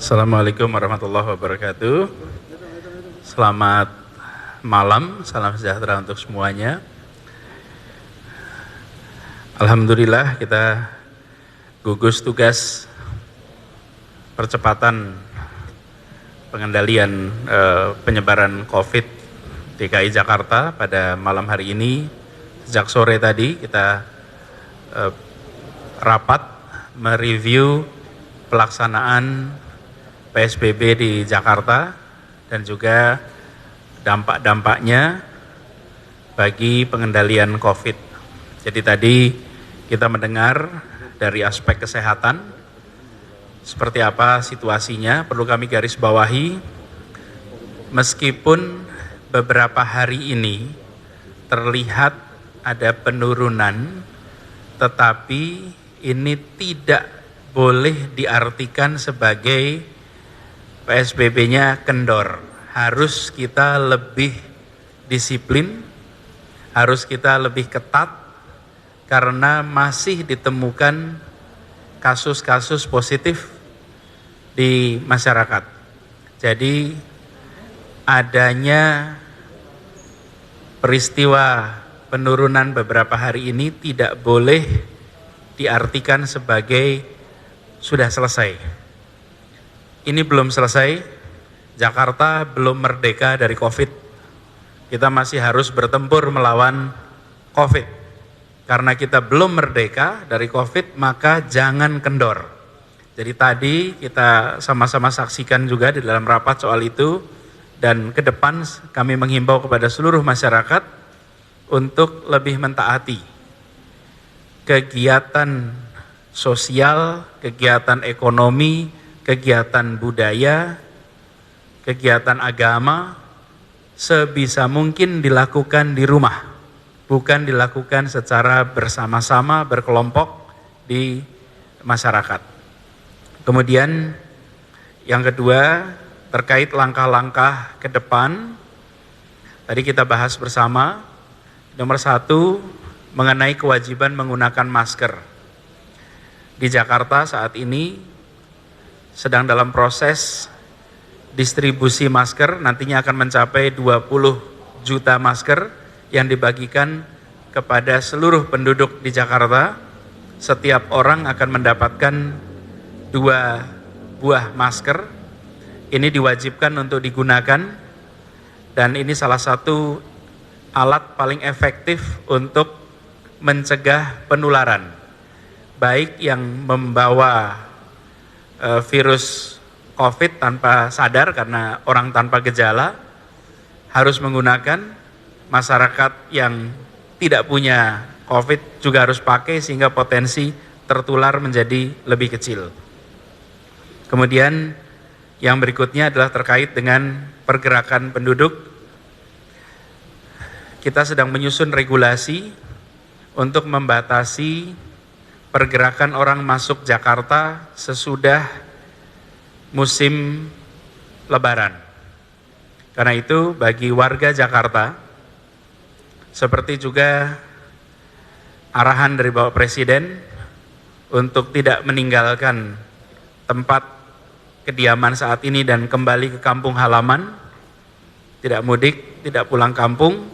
Assalamualaikum warahmatullahi wabarakatuh. Selamat malam, salam sejahtera untuk semuanya. Alhamdulillah kita gugus tugas percepatan pengendalian penyebaran COVID DKI Jakarta pada malam hari ini. Sejak sore tadi kita rapat mereview pelaksanaan PSBB di Jakarta dan juga dampak-dampaknya bagi pengendalian COVID. Jadi tadi kita mendengar dari aspek kesehatan, seperti apa situasinya, perlu kami garis bawahi, meskipun beberapa hari ini terlihat ada penurunan, tetapi ini tidak boleh diartikan sebagai PSBB-nya kendor. Harus kita lebih disiplin, harus kita lebih ketat, karena masih ditemukan kasus-kasus positif di masyarakat. Jadi adanya peristiwa penurunan beberapa hari ini tidak boleh diartikan sebagai sudah selesai. Ini belum selesai, Jakarta belum merdeka dari COVID. Kita masih harus bertempur melawan COVID. Karena kita belum merdeka dari COVID, maka jangan kendor. Jadi tadi kita sama-sama saksikan juga di dalam rapat soal itu, dan ke depan kami menghimbau kepada seluruh masyarakat untuk lebih mentaati kegiatan sosial, kegiatan ekonomi, kegiatan budaya, kegiatan agama sebisa mungkin dilakukan di rumah, bukan dilakukan secara bersama-sama berkelompok di masyarakat. Kemudian yang kedua terkait langkah-langkah ke depan, tadi kita bahas bersama. Nomor 1 mengenai kewajiban menggunakan masker. Di Jakarta saat ini sedang dalam proses distribusi masker, nantinya akan mencapai 20 juta masker yang dibagikan kepada seluruh penduduk di Jakarta. Setiap orang akan mendapatkan 2 buah masker. Ini diwajibkan untuk digunakan, dan ini salah satu alat paling efektif untuk mencegah penularan, baik yang membawa virus COVID tanpa sadar karena orang tanpa gejala harus menggunakan, masyarakat yang tidak punya COVID juga harus pakai sehingga potensi tertular menjadi lebih kecil. Kemudian yang berikutnya adalah terkait dengan pergerakan penduduk. Kita sedang menyusun regulasi untuk membatasi pergerakan orang masuk Jakarta sesudah musim Lebaran. Karena itu bagi warga Jakarta, seperti juga arahan dari Bapak Presiden untuk tidak meninggalkan tempat kediaman saat ini dan kembali ke kampung halaman, tidak mudik, tidak pulang kampung,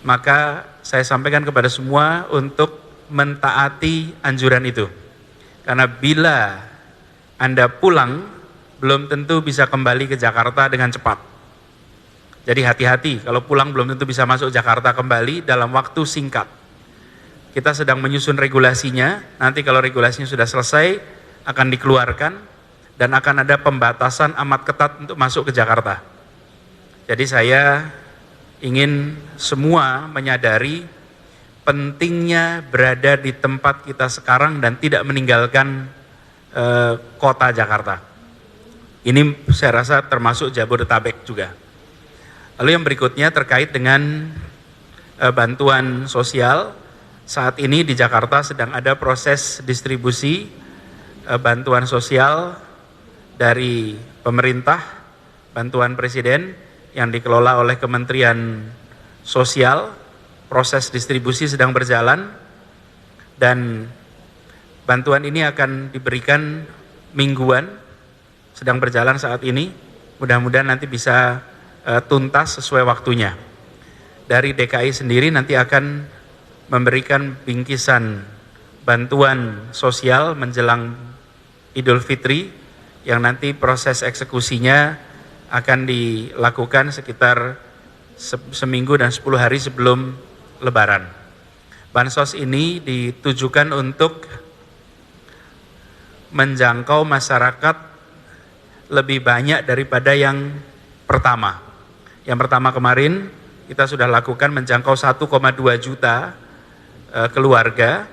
maka saya sampaikan kepada semua untuk mentaati anjuran itu. Karena bila Anda pulang, belum tentu bisa kembali ke Jakarta dengan cepat. Jadi hati-hati, kalau pulang belum tentu bisa masuk Jakarta kembali dalam waktu singkat. Kita sedang menyusun regulasinya, nanti kalau regulasinya sudah selesai, akan dikeluarkan, dan akan ada pembatasan amat ketat untuk masuk ke Jakarta. Jadi saya ingin semua menyadari pentingnya berada di tempat kita sekarang dan tidak meninggalkan kota Jakarta. Ini saya rasa termasuk Jabodetabek juga. Lalu yang berikutnya terkait dengan bantuan sosial. Saat ini di Jakarta sedang ada proses distribusi bantuan sosial dari pemerintah, bantuan presiden yang dikelola oleh Kementerian Sosial. Proses distribusi sedang berjalan dan bantuan ini akan diberikan mingguan sedang berjalan saat ini, mudah-mudahan nanti bisa tuntas sesuai waktunya. Dari DKI sendiri nanti akan memberikan bingkisan bantuan sosial menjelang Idul Fitri yang nanti proses eksekusinya akan dilakukan sekitar seminggu dan 10 hari sebelum Lebaran. Bansos ini ditujukan untuk menjangkau masyarakat lebih banyak daripada yang pertama. Yang pertama kemarin kita sudah lakukan menjangkau 1,2 juta keluarga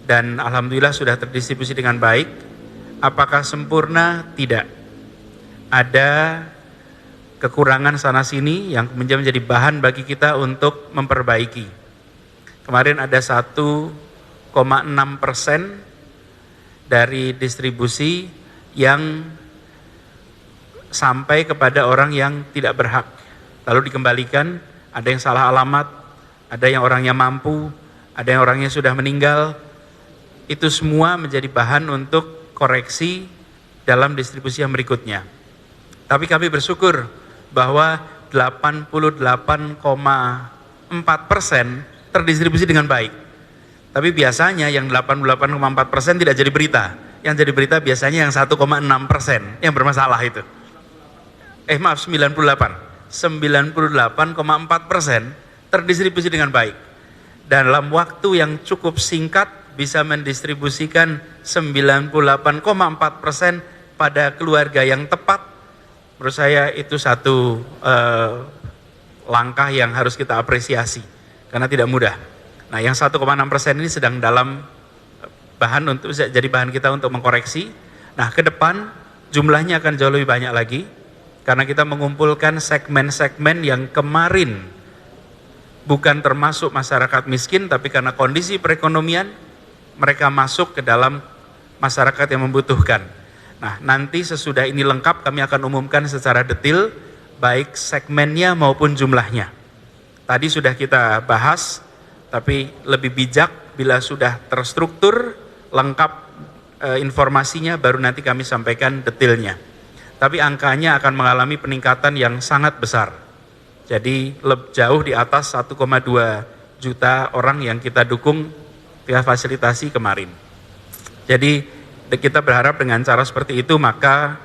dan alhamdulillah sudah terdistribusi dengan baik. Apakah sempurna? Tidak. Ada kekurangan sana sini yang menjadi bahan bagi kita untuk memperbaiki. Kemarin ada 1,6% dari distribusi yang sampai kepada orang yang tidak berhak, lalu dikembalikan. Ada yang salah alamat, ada yang orangnya mampu, ada yang orangnya sudah meninggal. Itu semua menjadi bahan untuk koreksi dalam distribusi yang berikutnya. Tapi kami bersyukur bahwa 88,4% terdistribusi dengan baik. Tapi biasanya yang 88,4% tidak jadi berita. Yang jadi berita biasanya yang 1,6% yang bermasalah itu. 98,4% terdistribusi dengan baik. Dan dalam waktu yang cukup singkat bisa mendistribusikan 98,4% pada keluarga yang tepat. Menurut saya itu satu langkah yang harus kita apresiasi karena tidak mudah. Nah, yang 1,6% ini sedang dalam bahan untuk jadi bahan kita untuk mengkoreksi. Nah, ke depan jumlahnya akan jauh lebih banyak lagi karena kita mengumpulkan segmen-segmen yang kemarin bukan termasuk masyarakat miskin, tapi karena kondisi perekonomian mereka masuk ke dalam masyarakat yang membutuhkan. Nah, nanti sesudah ini lengkap kami akan umumkan secara detail baik segmennya maupun jumlahnya. Tadi sudah kita bahas, tapi lebih bijak bila sudah terstruktur, lengkap informasinya baru nanti kami sampaikan detailnya. Tapi angkanya akan mengalami peningkatan yang sangat besar. Jadi jauh di atas 1,2 juta orang yang kita dukung, kita fasilitasi kemarin. Jadi kita berharap dengan cara seperti itu maka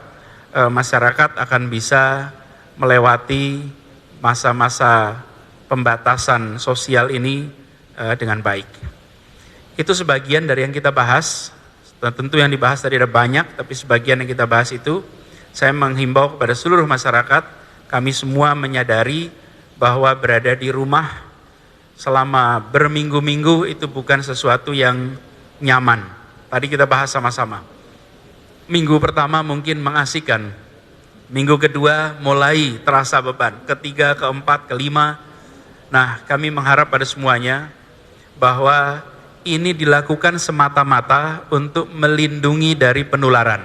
masyarakat akan bisa melewati masa-masa pembatasan sosial ini dengan baik. Itu sebagian dari yang kita bahas. Tentu yang dibahas tadi ada banyak, tapi sebagian yang kita bahas itu saya menghimbau kepada seluruh masyarakat, kami semua menyadari bahwa berada di rumah selama berminggu-minggu itu bukan sesuatu yang nyaman. Tadi kita bahas sama-sama. Minggu pertama mungkin mengasihkan. Minggu kedua mulai terasa beban. Ketiga, keempat, kelima. Nah, kami mengharap pada semuanya bahwa ini dilakukan semata-mata untuk melindungi dari penularan.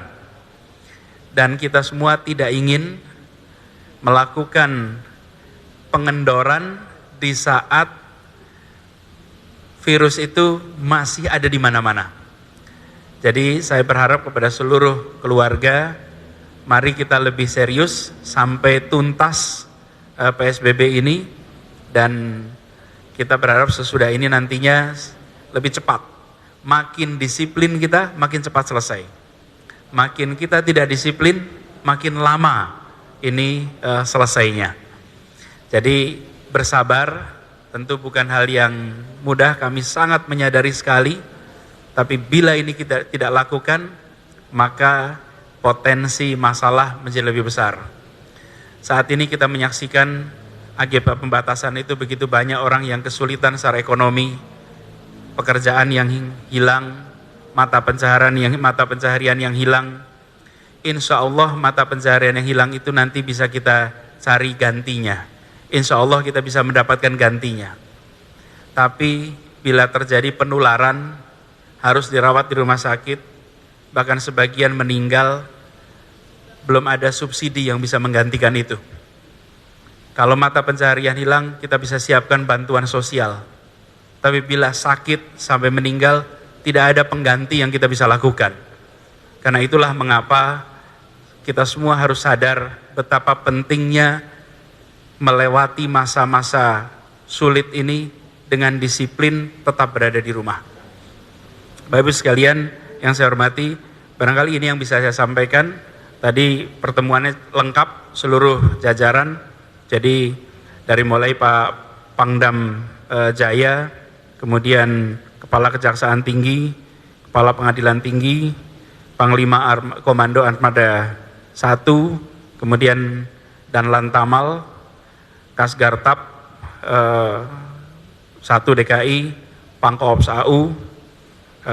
Dan kita semua tidak ingin melakukan pengendoran di saat virus itu masih ada di mana-mana. Jadi saya berharap kepada seluruh keluarga, mari kita lebih serius sampai tuntas PSBB ini, dan kita berharap sesudah ini nantinya lebih cepat. Makin disiplin kita, makin cepat selesai. Makin kita tidak disiplin, makin lama ini selesainya. Jadi bersabar, tentu bukan hal yang mudah, kami sangat menyadari sekali. Tapi bila ini kita tidak lakukan, maka potensi masalah menjadi lebih besar. Saat ini kita menyaksikan akibat pembatasan itu begitu banyak orang yang kesulitan secara ekonomi, pekerjaan yang hilang, mata pencaharian yang hilang. Insya Allah mata pencaharian yang hilang itu nanti bisa kita cari gantinya. Insya Allah kita bisa mendapatkan gantinya. Tapi bila terjadi penularan, harus dirawat di rumah sakit, bahkan sebagian meninggal, belum ada subsidi yang bisa menggantikan itu. Kalau mata pencaharian hilang, kita bisa siapkan bantuan sosial. Tapi bila sakit sampai meninggal, tidak ada pengganti yang kita bisa lakukan. Karena itulah mengapa kita semua harus sadar betapa pentingnya melewati masa-masa sulit ini dengan disiplin tetap berada di rumah. Bapak Ibu sekalian yang saya hormati, barangkali ini yang bisa saya sampaikan. Tadi pertemuannya lengkap seluruh jajaran, jadi dari mulai Pak Pangdam Jaya, kemudian Kepala Kejaksaan Tinggi, Kepala Pengadilan Tinggi, Panglima Komando Armada 1, kemudian Danlan Tamal, Kasgartap 1 DKI, Pangkoops AU,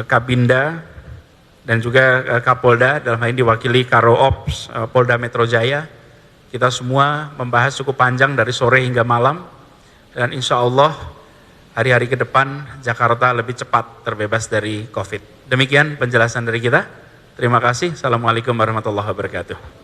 Kabinda, dan juga Kapolda, dalam hal ini diwakili Karo Ops Polda Metro Jaya. Kita semua membahas cukup panjang dari sore hingga malam, dan insya Allah hari-hari ke depan Jakarta lebih cepat terbebas dari COVID. Demikian penjelasan dari kita. Terima kasih. Assalamualaikum warahmatullahi wabarakatuh.